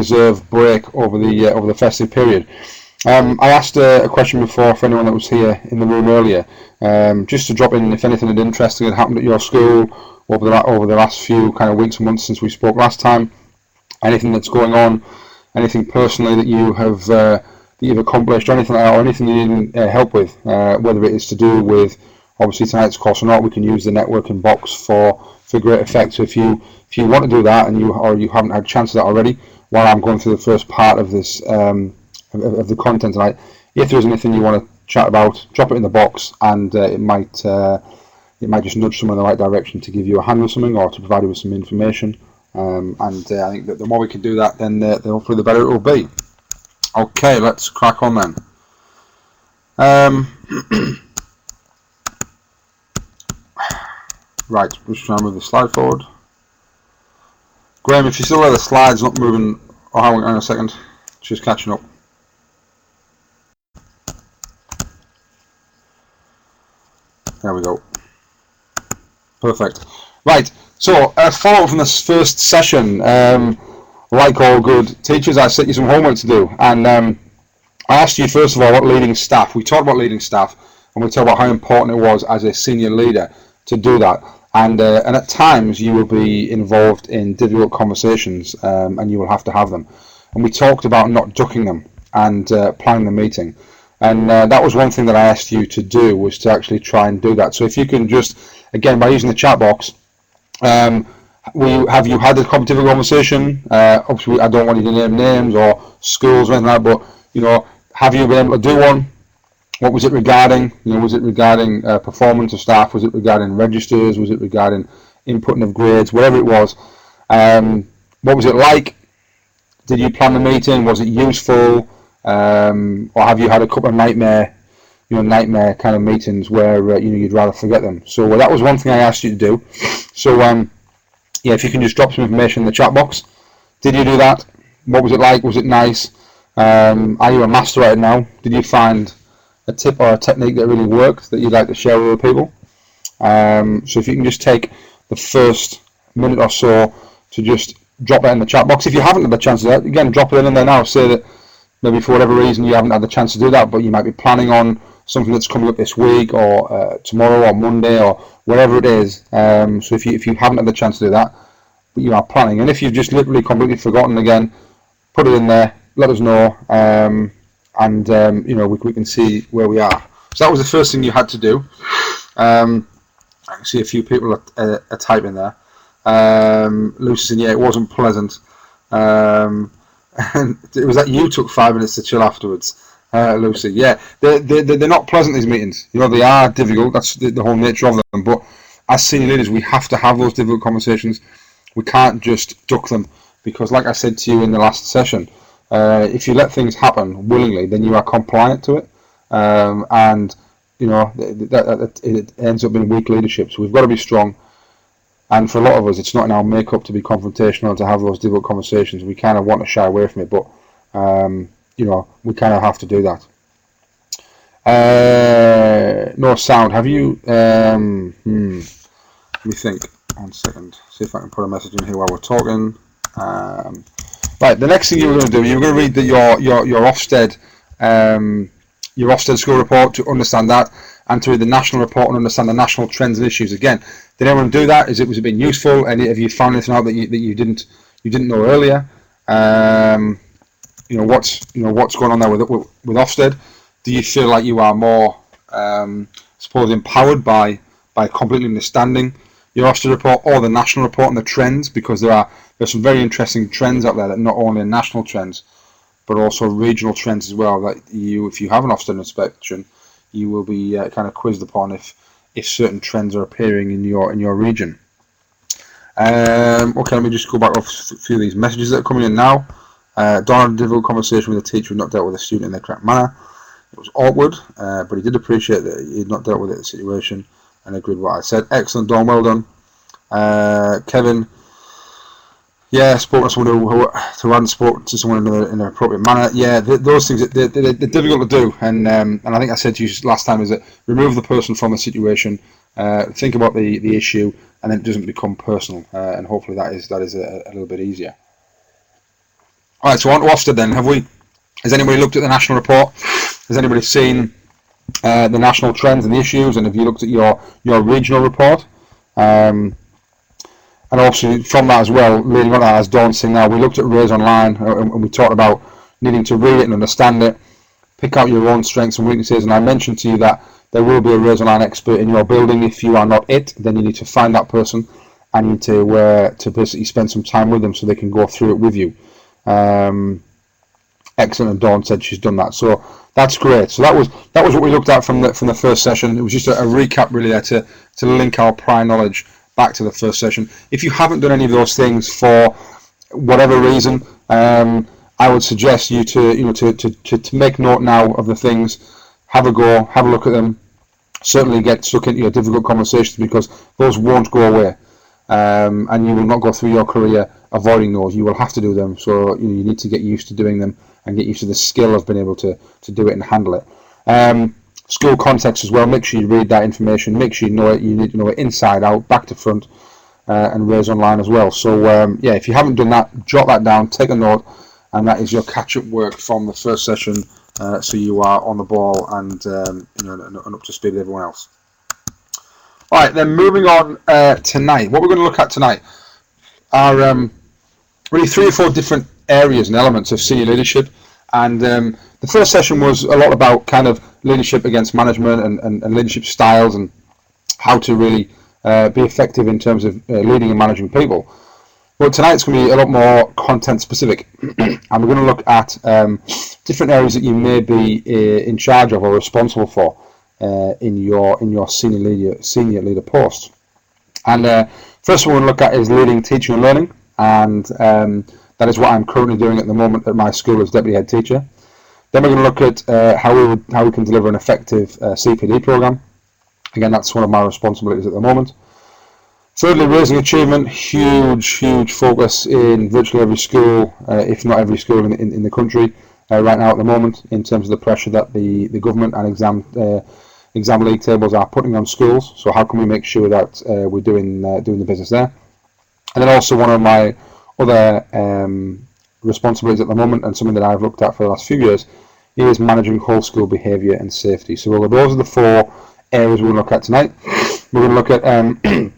deserved break over the festive period. I asked a question before for anyone that was here in the room earlier, just to drop in if anything had interesting had happened at your school over the last few kind of weeks and months since we spoke last time. Anything that's going on, anything personally that you have that you've accomplished, or anything like that, or anything you need help with, whether it is to do with obviously tonight's course or not. We can use the networking box for great effect. So if you want to do that and you haven't had a chance of that already, while I'm going through the first part of this of the content tonight, if there's anything you want to chat about, drop it in the box, and it might just nudge someone in the right direction to give you a hand with something or to provide you with some information. I think that the more we can do that, then hopefully the better it will be. Okay, let's crack on then. Right, just trying to move the slide forward. Graham, if you still have the slides not moving, oh, hang on a second, just catching up. There we go. Perfect. Right, so follow up from this first session. Like all good teachers, I set you some homework to do, and I asked you first of all what leading staff. We talked about leading staff, and we talked about how important it was as a senior leader to do that. And at times you will be involved in difficult conversations, and you will have to have them. And we talked about not ducking them and planning the meeting. And that was one thing that I asked you to do, was to actually try and do that. So if you can just, again, by using the chat box, have you had a difficult conversation? Obviously, I don't want you to name names or schools or anything like that, but have you been able to do one? What was it regarding? Was it regarding performance of staff? Was it regarding registers? Was it regarding inputting of grades? Whatever it was, what was it like? Did you plan the meeting? Was it useful? Or have you had a couple of nightmare kind of meetings where you'd rather forget them? So that was one thing I asked you to do. So yeah, if you can just drop some information in the chat box. Did you do that? What was it like? Was it nice? Are you a master at it now? Did you find a tip or a technique that really worked that you'd like to share with other people? So if you can just take the first minute or so to just drop that in the chat box. If you haven't had the chance to do that, again, drop it in there now. Say that maybe for whatever reason you haven't had the chance to do that, but you might be planning on something that's coming up this week or tomorrow or Monday or whatever it is. So if you haven't had the chance to do that, but you are planning, and if you've just literally completely forgotten, again, put it in there, let us know, and we can see where we are. So that was the first thing you had to do. I can see a few people are typing there. Lucy saying, yeah, it wasn't pleasant. And it was that you took 5 minutes to chill afterwards, Lucy. Yeah, they're not pleasant, these meetings. They are difficult. That's the whole nature of them. But as senior leaders, we have to have those difficult conversations. We can't just duck them, because, like I said to you in the last session, if you let things happen willingly, then you are compliant to it, and it ends up being weak leadership. So we've got to be strong. And for a lot of us, it's not in our makeup to be confrontational, to have those difficult conversations. We kind of want to shy away from it, but we kind of have to do that. No sound. Have you? Let me think. 1 second. See if I can put a message in here while we're talking. Right. The next thing you were going to do, you were going to read your Ofsted school report to understand that, and to read the national report and understand the national trends and issues. Again, did anyone do that? Was it been useful? And have you found anything out that you didn't know earlier? What's going on there with Ofsted? Do you feel like you are more, empowered by completely understanding your Ofsted report or the national report and the trends? Because there's some very interesting trends out there that not only are national trends, but also regional trends as well. That if you have an Ofsted inspection, you will be kind of quizzed upon if certain trends are appearing in your region. Okay, let me just go back off a few of these messages that are coming in now. Don had a difficult conversation with a teacher who had not dealt with a student in the correct manner. It was awkward, but he did appreciate that he had not dealt with the situation and agreed with what I said. Excellent, Don, well done. Kevin, yeah, spoke to someone who hadn't spoken to someone in an appropriate manner. Yeah, those things, they're difficult to do. And I think I said to you last time, is that remove the person from the situation, think about the issue, and then it doesn't become personal. And hopefully that is a little bit easier. All right, so on to Ofsted then. Has anybody looked at the national report? Has anybody seen the national trends and the issues? And have you looked at your regional report? And also from that as well, leading on to that as daunting now, we looked at Raise Online and we talked about needing to read it and understand it, pick out your own strengths and weaknesses. And I mentioned to you that there will be a Raise Online expert in your building. If you are not it, then you need to find that person and you need to basically spend some time with them so they can go through it with you. Excellent, and Dawn said she's done that, so that's great. So that was what we looked at from the first session. It was just a recap really there to link our prior knowledge back to the first session. If you haven't done any of those things for whatever reason, I would suggest you to make note now of the things, have a go, have a look at them. Certainly get stuck into your difficult conversations, because those won't go away, and you will not go through your career avoiding those. You will have to do them, so you need to get used to doing them and get used to the skill of being able to do it and handle it. School context as well, make sure you read that information, make sure you know it. You need to know it inside out, back to front, and Raise Online as well. So yeah, if you haven't done that, jot that down, take a note, and that is your catch-up work from the first session, so you are on the ball and and up to speed with everyone else. All right, then moving on tonight. What we're going to look at tonight are really 3 or 4 different areas and elements of senior leadership. And the first session was a lot about kind of leadership against management and leadership styles and how to really be effective in terms of leading and managing people. Well, tonight's going to be a lot more content specific, and we're going to look at different areas that you may be in charge of or responsible for in your senior leader post. And first one we're going to look at is leading teaching and learning, and that is what I'm currently doing at the moment at my school as deputy head teacher. Then we're going to look at how we can deliver an effective CPD program. Again, that's one of my responsibilities at the moment. Thirdly, raising achievement, huge focus in virtually every school, if not every school in the country right now at the moment, in terms of the pressure that the government and exam league tables are putting on schools. So how can we make sure that we're doing the business there? And then also one of my other responsibilities at the moment, and something that I've looked at for the last few years, is managing whole school behaviour and safety. So those are the 4 areas we're going to look at tonight. We're going to look at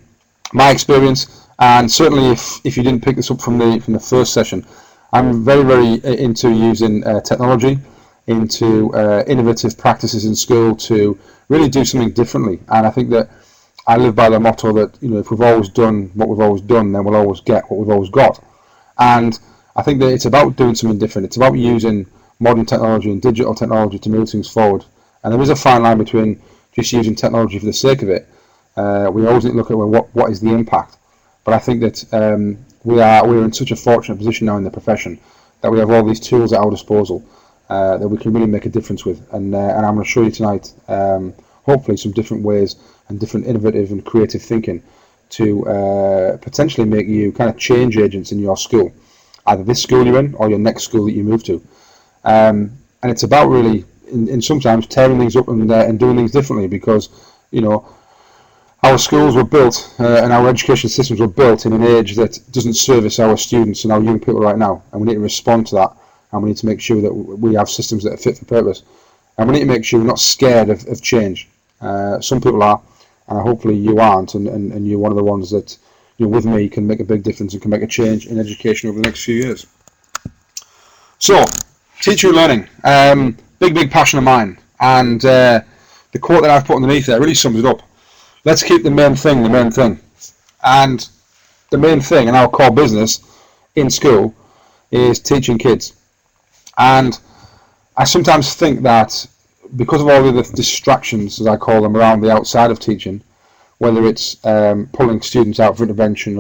my experience, and certainly if you didn't pick this up from the first session, I'm very into using technology, into innovative practices in school to really do something differently. And I think that I live by the motto that if we've always done what we've always done, then we'll always get what we've always got. And I think that it's about doing something different. It's about using modern technology and digital technology to move things forward. And there is a fine line between just using technology for the sake of it. We always need to look at what is the impact. But I think that we're in such a fortunate position now in the profession that we have all these tools at our disposal that we can really make a difference with. And I'm going to show you tonight, hopefully, some different ways and different innovative and creative thinking to potentially make you kind of change agents in your school, either this school you're in or your next school that you move to. And it's about really, in sometimes tearing things up and doing things differently, because our schools were built and our education systems were built in an age that doesn't service our students and our young people right now, and we need to respond to that, and we need to make sure that we have systems that are fit for purpose, and we need to make sure we're not scared of change. Some people are, and hopefully you aren't, and you're one of the ones that with me can make a big difference and can make a change in education over the next few years. So, teaching and learning, big passion of mine, and the quote that I've put underneath there really sums it up. Let's keep the main thing the main thing. And the main thing in our core business in school is teaching kids. And I sometimes think that because of all the distractions, as I call them, around the outside of teaching, whether it's pulling students out for intervention